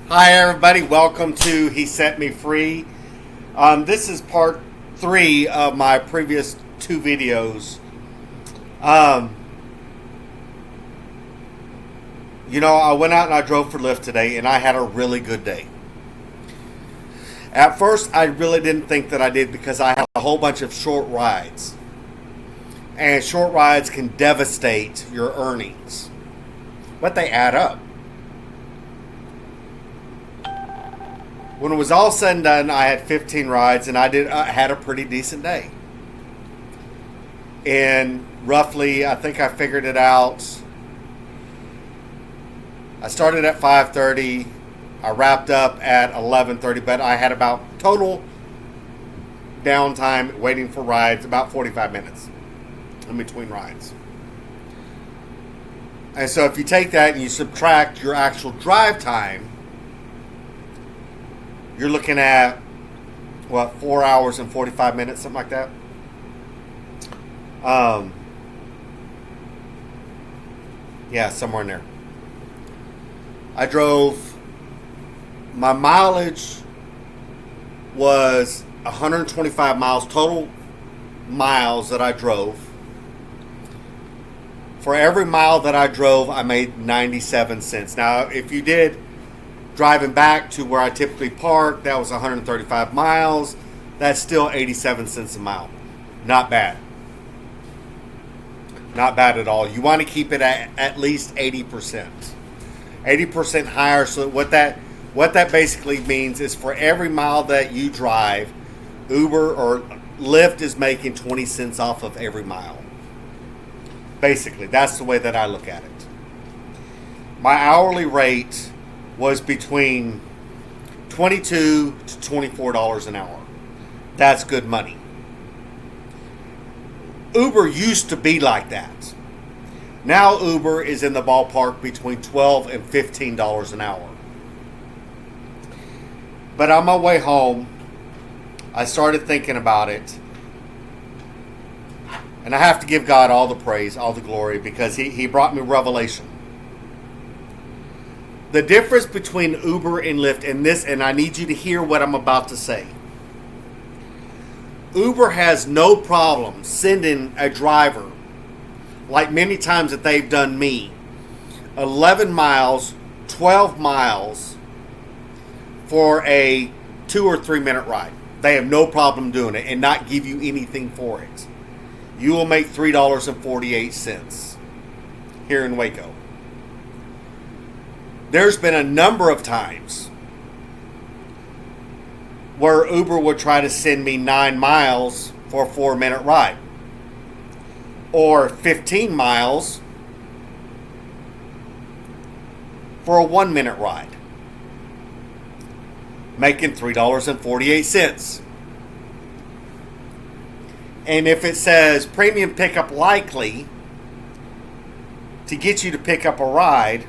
Hi, everybody. Welcome to He Set Me Free. This is part 3 of my previous 2 videos. I went out and I drove for Lyft today, and I had a really good day. At first, I really didn't think that I did because I have a whole bunch of short rides. And short rides can devastate your earnings. But they add up. When it was all said and done, I had 15 rides, and I had a pretty decent day. And roughly, I think I figured it out. I started at 5:30. I wrapped up at 11:30, but I had about total downtime waiting for rides, about 45 minutes in between rides. And so if you take that and you subtract your actual drive time, you're looking at, 4 hours and 45 minutes, something like that. Somewhere in there. I drove, my mileage was 125 miles, total miles that I drove. For every mile that I drove, I made 97 cents. Now, if you did driving back to where I typically park, that was 135 miles. That's still 87 cents a mile. Not bad. Not bad at all. You want to keep it at least 80%. 80% higher. So what that basically means is for every mile that you drive, Uber or Lyft is making 20 cents off of every mile. Basically, that's the way that I look at it. My hourly rate was between $22 to $24 an hour. That's good money. Uber used to be like that. Now Uber is in the ballpark between $12 and $15 an hour. But on my way home, I started thinking about it. And I have to give God all the praise, all the glory, because He brought me revelation. The difference between Uber and Lyft and I need you to hear what I'm about to say. Uber has no problem sending a driver, like many times that they've done me, 11 miles, 12 miles for a 2 or 3 minute ride. They have no problem doing it and not give you anything for it. You will make $3.48 here in Waco. There's been a number of times where Uber would try to send me 9 miles for a 4-minute ride, or 15 miles for a 1-minute ride, making $3.48. And if it says premium pickup likely to get you to pick up a ride,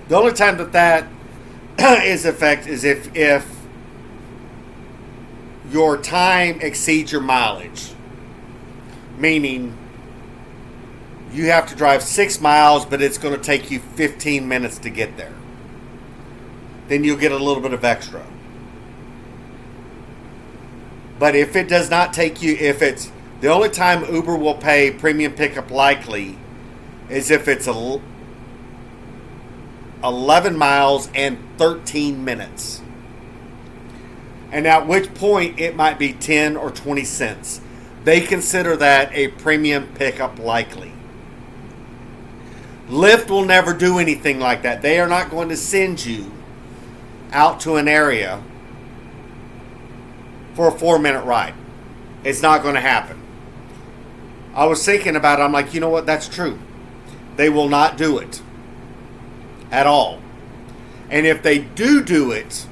the only time that is effect is if your time exceeds your mileage. Meaning you have to drive 6 miles, but it's going to take you 15 minutes to get there. Then you'll get a little bit of extra. But if it does not take you, the only time Uber will pay premium pickup likely is if it's 11 miles and 13 minutes. And at which point it might be 10 or 20 cents. They consider that a premium pickup likely. Lyft will never do anything like that. They are not going to send you out to an area for a 4-minute ride. It's not going to happen. I was thinking about it. I'm like, you know what? That's true. They will not do it. At all. And if they do it,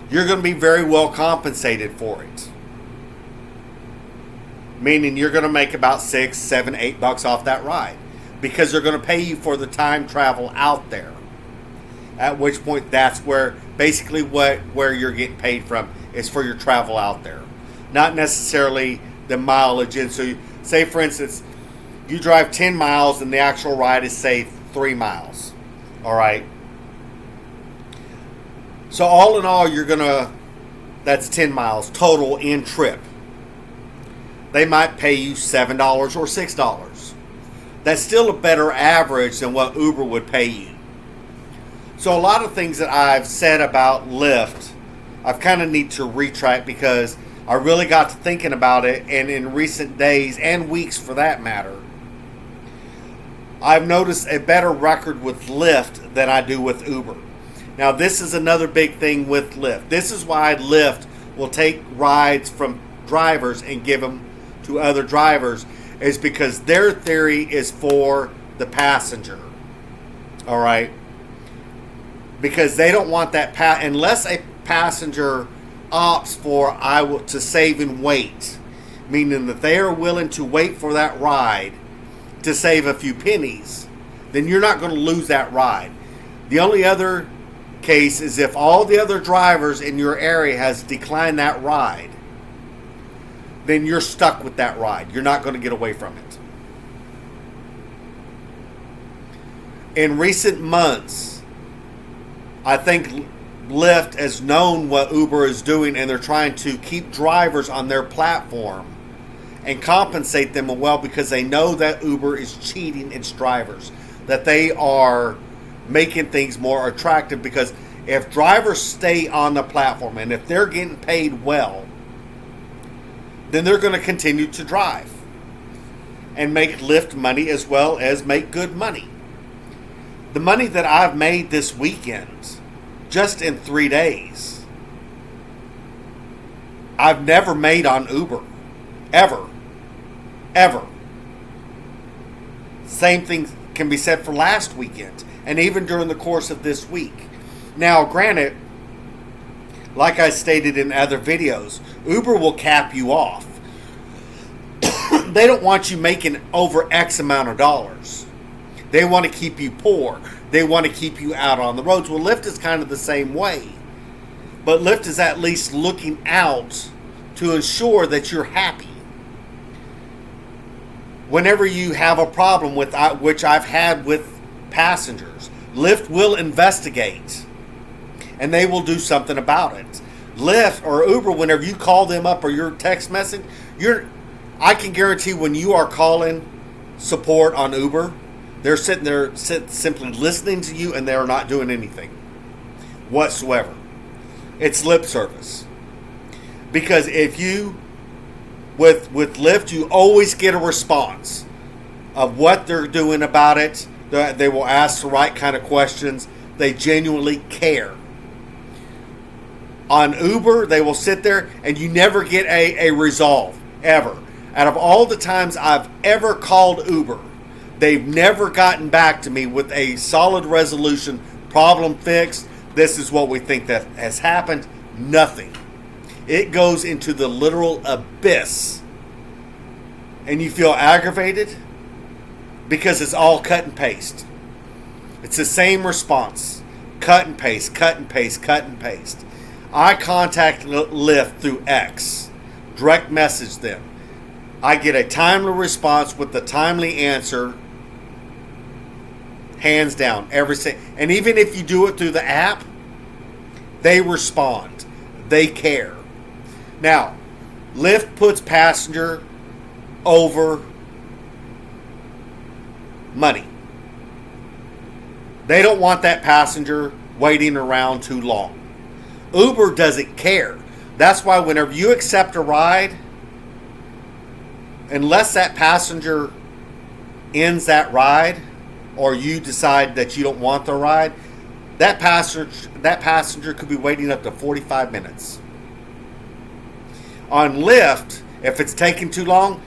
you're going to be very well compensated for it. Meaning you're going to make about $6, $7, $8 off that ride. Because they're going to pay you for the time travel out there. At which point that's where basically where you're getting paid from is for your travel out there. Not necessarily the mileage in. So say for instance, you drive 10 miles and the actual ride is say 3 miles. All right. So all in all, that's 10 miles total in trip. They might pay you $7 or $6. That's still a better average than what Uber would pay you. So a lot of things that I've said about Lyft, I've kind of need to retract because I really got to thinking about it, and in recent days and weeks for that matter, I've noticed a better record with Lyft than I do with Uber. Now, this is another big thing with Lyft. This is why Lyft will take rides from drivers and give them to other drivers, is because their theory is for the passenger. All right? Because they don't want that unless a passenger opts for to save and wait, meaning that they are willing to wait for that ride to save a few pennies, then you're not going to lose that ride. The only other case is if all the other drivers in your area has declined that ride, then you're stuck with that ride. You're not going to get away from it. In recent months, I think Lyft has known what Uber is doing, and they're trying to keep drivers on their platform and compensate them well, because they know that Uber is cheating its drivers, that they are making things more attractive. Because if drivers stay on the platform and if they're getting paid well, then they're going to continue to drive and make Lyft money as well as make good money. The money that I've made this weekend, just in 3 days, I've never made on Uber. Ever. Same thing can be said for last weekend and even during the course of this week. Now, granted, like I stated in other videos, Uber will cap you off. They don't want you making over X amount of dollars. They want to keep you poor. They want to keep you out on the roads. Well, Lyft is kind of the same way. But Lyft is at least looking out to ensure that you're happy. Whenever you have a problem with, which I've had with passengers, Lyft will investigate and they will do something about it. Lyft or Uber, whenever you call them up or your text message, I can guarantee when you are calling support on Uber, they're sitting there simply listening to you and they're not doing anything whatsoever. It's lip service. Because if you, with Lyft, you always get a response of what they're doing about it. They will ask the right kind of questions. They genuinely care. On Uber, they will sit there and you never get a resolve, ever. Out of all the times I've ever called Uber, they've never gotten back to me with a solid resolution, problem fixed, this is what we think that has happened. Nothing. It goes into the literal abyss. And you feel aggravated because it's all cut and paste. It's the same response. Cut and paste, cut and paste, cut and paste. I contact Lyft through X. Direct message them. I get a timely response with the timely answer. Hands down. And even if you do it through the app, they respond. They care. Now, Lyft puts passenger over money. They don't want that passenger waiting around too long. Uber doesn't care. That's why whenever you accept a ride, unless that passenger ends that ride or you decide that you don't want the ride, that passenger could be waiting up to 45 minutes. On Lyft, if it's taking too long,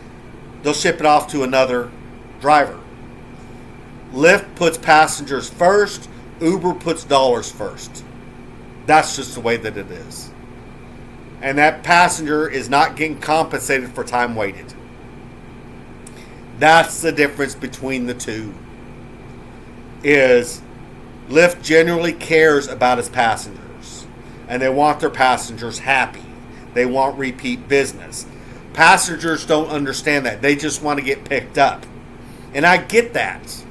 they'll ship it off to another driver. Lyft puts passengers first. Uber puts dollars first. That's just the way that it is. And that passenger is not getting compensated for time waited. That's the difference between the two. Is Lyft genuinely cares about its passengers. And they want their passengers happy. They want repeat business. Passengers don't understand that. They just want to get picked up. And I get that.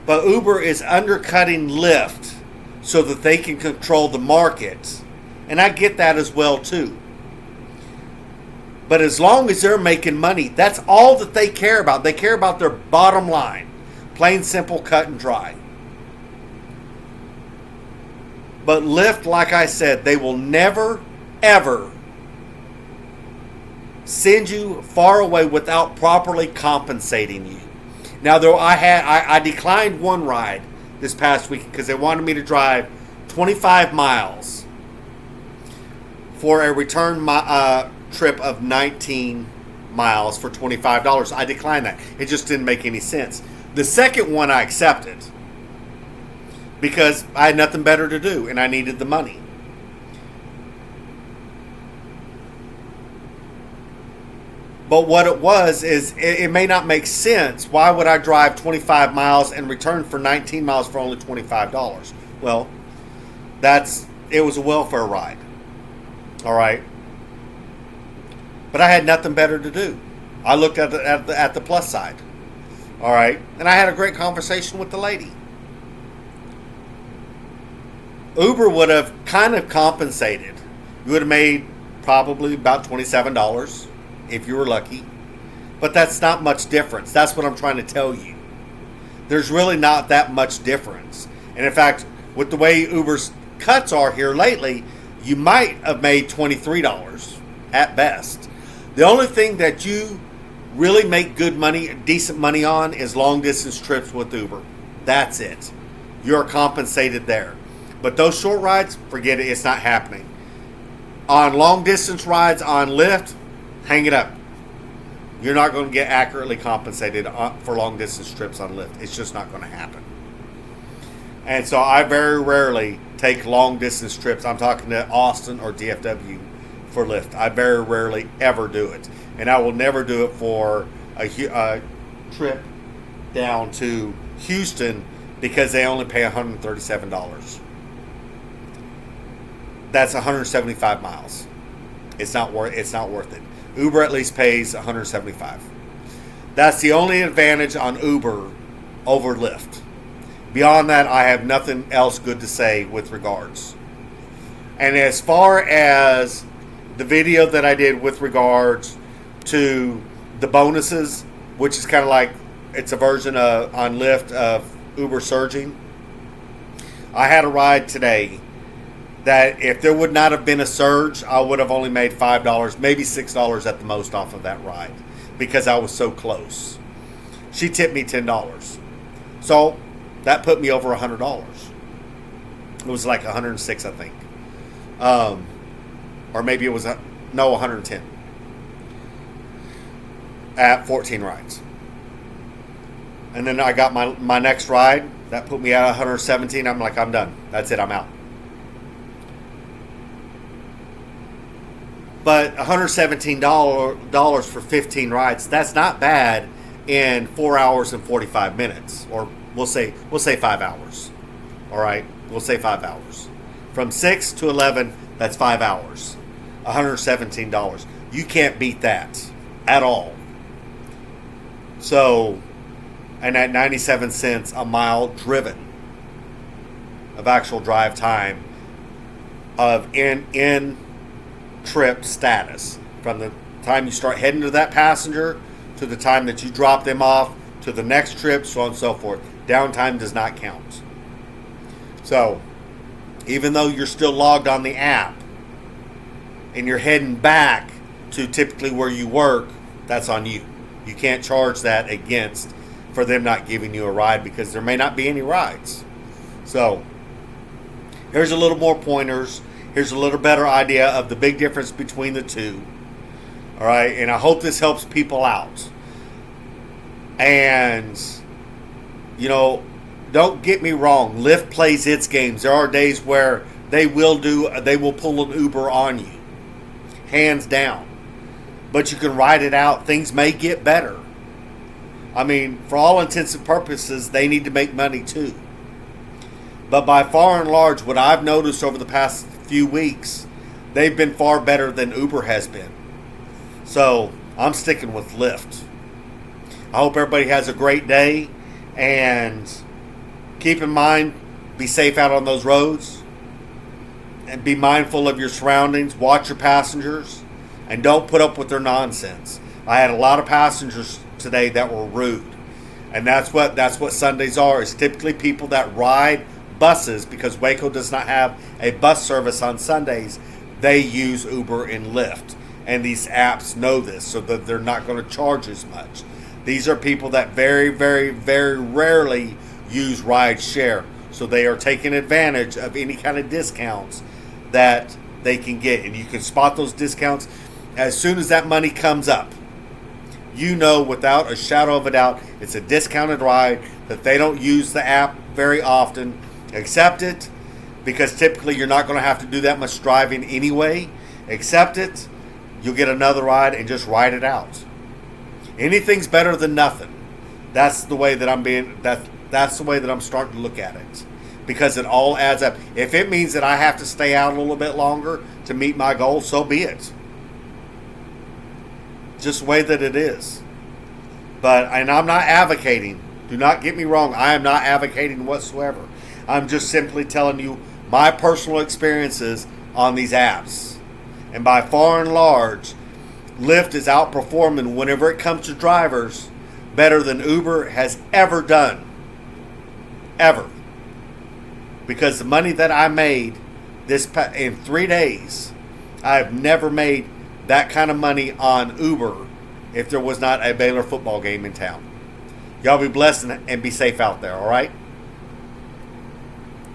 But Uber is undercutting Lyft so that they can control the market. And I get that as well too. But as long as they're making money, that's all that they care about. They care about their bottom line. Plain, simple, cut and dry. But Lyft, like I said, they will never, ever send you far away without properly compensating you. Now, though, I declined one ride this past week because they wanted me to drive 25 miles for a return trip of 19 miles for $25. I declined that. It just didn't make any sense. The second one I accepted because I had nothing better to do and I needed the money. But what it was is it may not make sense. Why would I drive 25 miles and return for 19 miles for only $25? Well, it was a welfare ride. All right. But I had nothing better to do. I looked at the plus side. All right. And I had a great conversation with the lady. Uber would have kind of compensated. You would have made probably about $27 if you were lucky. But that's not much difference. That's what I'm trying to tell you. There's really not that much difference. And in fact, with the way Uber's cuts are here lately, you might have made $23 at best. The only thing that you really make good money, decent money on, is long distance trips with Uber. That's it. You're compensated there. But those short rides, forget it. It's not happening. On long distance rides on Lyft, hang it up. You're not going to get accurately compensated for long distance trips on Lyft. It's just not going to happen. And so I very rarely take long distance trips. I'm talking to Austin or DFW for Lyft. I very rarely ever do it. And I will never do it for a trip down to Houston because they only pay $137. That's 175 miles. It's not worth it. Uber at least pays 175. That's the only advantage on Uber over Lyft. Beyond that, I have nothing else good to say with regards. And as far as the video that I did with regards to the bonuses, which is kind of like it's a version of on Lyft of Uber surging, I had a ride today that if there would not have been a surge, I would have only made $5, maybe $6 at the most off of that ride because I was so close. She tipped me $10. So that put me over $100. It was like 106, I think. Or maybe it was, 110. At 14 rides. And then I got my next ride. That put me at 117. I'm like, I'm done. That's it. I'm out. But $117 for 15 rides, that's not bad in 4 hours and 45 minutes. Or we'll say 5 hours. All right? We'll say 5 hours. From 6 to 11, that's 5 hours. $117. You can't beat that at all. So, and at 97 cents a mile driven of actual drive time of in trip status, from the time you start heading to that passenger to the time that you drop them off to the next trip, so on and so forth. Downtime does not count. So even though you're still logged on the app and you're heading back to typically where you work, that's on you. You can't charge that against for them not giving you a ride because there may not be any rides. So here's a little more pointers. Here's a little better idea of the big difference between the two. All right, and I hope this helps people out. And, don't get me wrong. Lyft plays its games. There are days where they will pull an Uber on you. Hands down. But you can ride it out. Things may get better. I mean, for all intents and purposes, they need to make money too. But by far and large, what I've noticed over the past few weeks, they've been far better than Uber has been. So I'm sticking with Lyft. I hope everybody has a great day, and keep in mind, be safe out on those roads and be mindful of your surroundings. Watch your passengers and don't put up with their nonsense. I had a lot of passengers today that were rude. And that's what Sundays are. Is typically people that ride buses, because Waco does not have a bus service on Sundays. They use Uber and Lyft. And these apps know this, so that they're not going to charge as much. These are people that very, very, very rarely use ride share. So they are taking advantage of any kind of discounts that they can get. And you can spot those discounts as soon as that money comes up. You know without a shadow of a doubt it's a discounted ride, that they don't use the app very often. Accept it, because typically you're not going to have to do that much driving anyway. Accept it. You'll get another ride and just ride it out. Anything's better than nothing. That's the way that that's the way that I'm starting to look at it, because it all adds up. If it means that I have to stay out a little bit longer to meet my goal, so be it. Just the way that it is. And I'm not advocating. Do not get me wrong. I am not advocating whatsoever. I'm just simply telling you my personal experiences on these apps. And by far and large, Lyft is outperforming whenever it comes to drivers better than Uber has ever done. Ever. Because the money that I made in 3 days, I've never made that kind of money on Uber if there was not a Baylor football game in town. Y'all be blessed and be safe out there, all right?